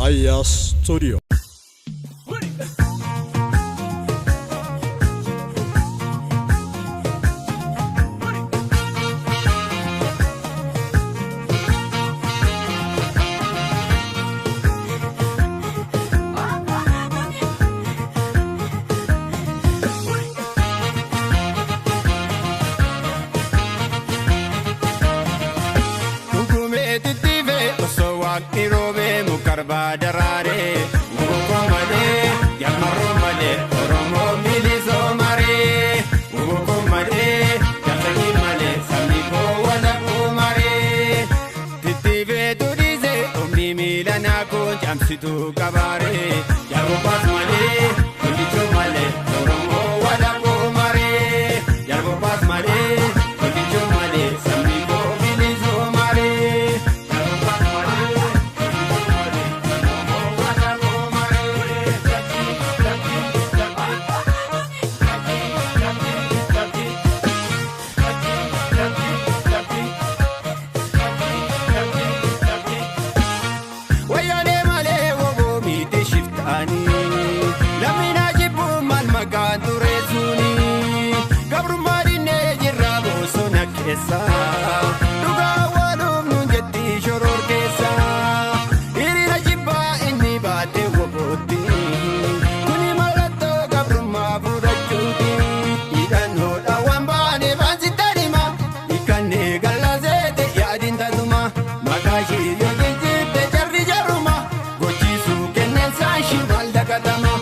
Aya Studio. Irobe mukarba darare ukomade yamaromade oromo milizo mare ukomade yatagi male samiko wala kumare titive tudize omni milana ko jamsitu kabare yago pasmale tudicho male oromo wala kumare yago pasmale tudicho male samiko milizo mare. Duga walum nunjeti shoror kesa irina jibba inni baate woboti kuni malato gabruma burachuti idano dawambane bansitarima ikane galazete yadin taduma magashi yojete jarri jaruma gochisu kenen sashi maldakatama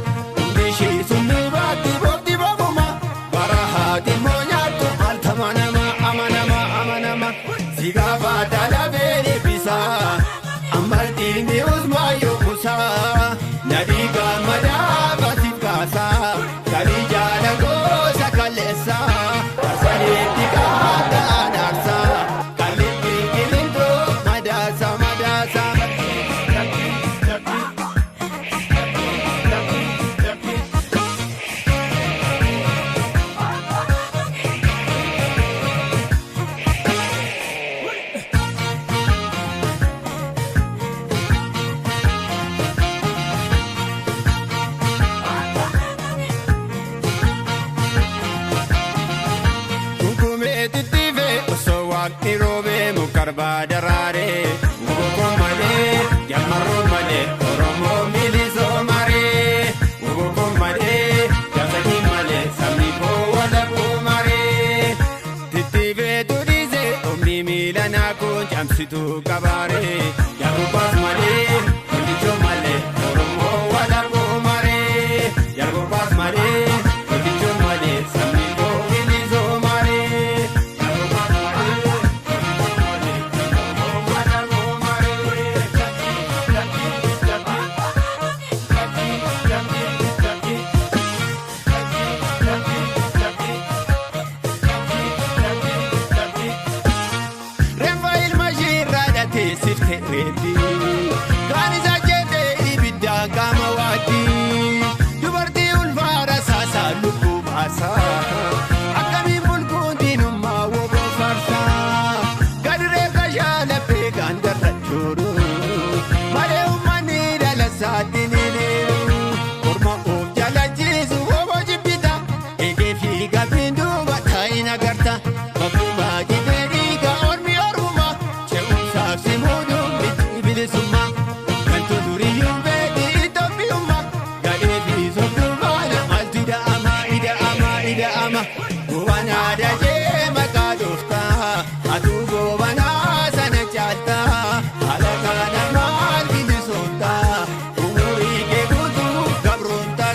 undeshi sunni baati bobdi bobuma barahati monyatu altamanama Sigava dala veri pisa, amarti ni uzma yo kusa, nadiga madaba tikasa, kalija na gosa kalesa, asari tikada anarsa, kaliti kilindo madasa madasa. Irobe mukarba darare ukomade yamaromade oromo milizo mare ukomade yatagi male samiko wala kumare titive tudize omni milana ko jamsitu kabare yago pasmale tudicho male oromo wala kumare yago pasmale tudicho male samiko milizo mare. Kan isa jete ibidda gama wati dubarti ulfara sasa luku basa akami bulkun dinumma wobo farsa gadre kajala pegan darachuru male umani dala sadinine kurma of jala jisu wobo jibita ege fi gabindu bataina garta bakuma gideri ga ormi oruma cheu safsimudu bilisuma kanto duriyum bedi itopiuma gade bizo dumana altida ama wana daje makadufta atugo wana sana chata alakana mal bilisota umuri ke gudu gabrunta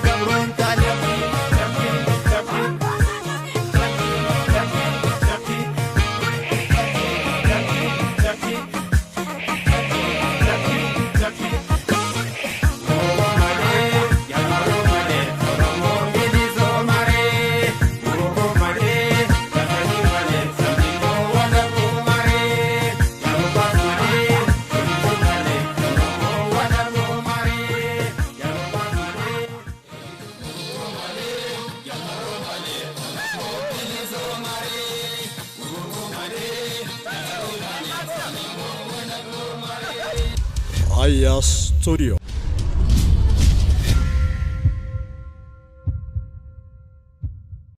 Aya Studio.